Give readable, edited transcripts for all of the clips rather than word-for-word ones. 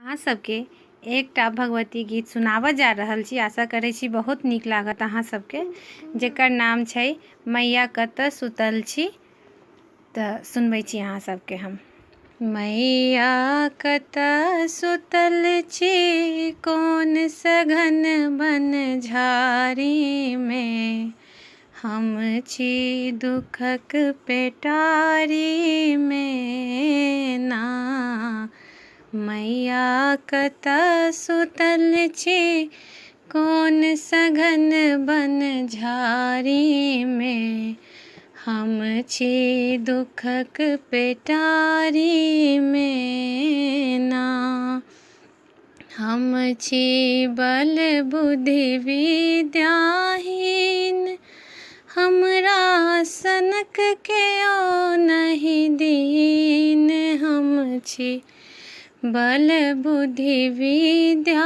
अहाँ सबके एकटा भगवती गीत सुनाबऽ जा रहल छी। आशा करै छी बहुत नीक लागत अहाँ सबके, जेकर नाम छै मैया कतऽ सुतल छी। तऽ सुनबै छी अहाँ सबके हम। मैया कतऽ सुतल छी कोन सघन बन झाड़ीमे, हम छी दुखक पेटारीमे ना। मैया कतऽ सुतल छी कोन सघन बन झाड़ीमे, हम छी दुखक पेटारीमे ना। हम छी बल बुद्धि विद्याहीन, हमरा सनक केओ नहि दीन। हम छी बल बुद्धि विद्याहीन,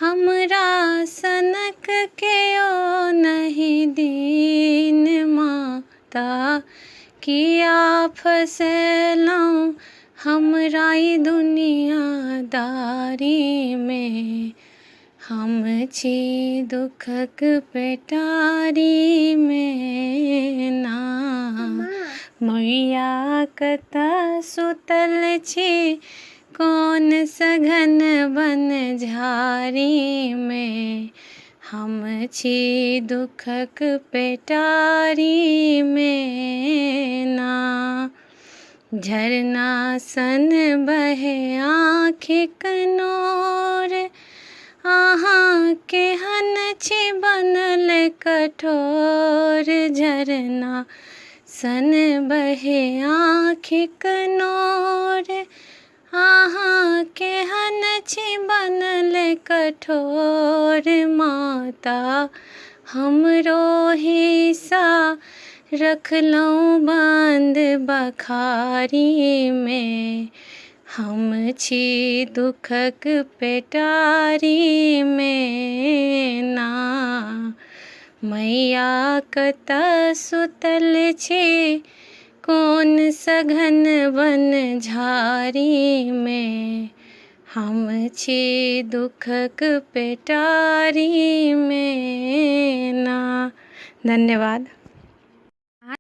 हमरा सनक केओ नहीं दीन। माता किया फँसेलहुँ हमरा ई दुनियादारीमे, हम छी दुखक पेटारीमे ना। मैया कतऽ सुतल छी कोन सघन बन झाड़ीमे, हम छी दुखक पेटारीमे ना। झरना सन बहे आँखिक नोर, अहाँ केहन छी बनल कठोर। झरना सन बहे आँखिक नोर, अहाँ केहन छी बनल कठोर। माता हमरो हिस्सा रखलहुँ बन्द बखारीमे, हम छी दुखक पेटारीमे ना। मैया कतऽ सुतल छी कोन सघन बन झाड़ीमे, हम छी दुखक पेटारीमे ना। धन्यवाद।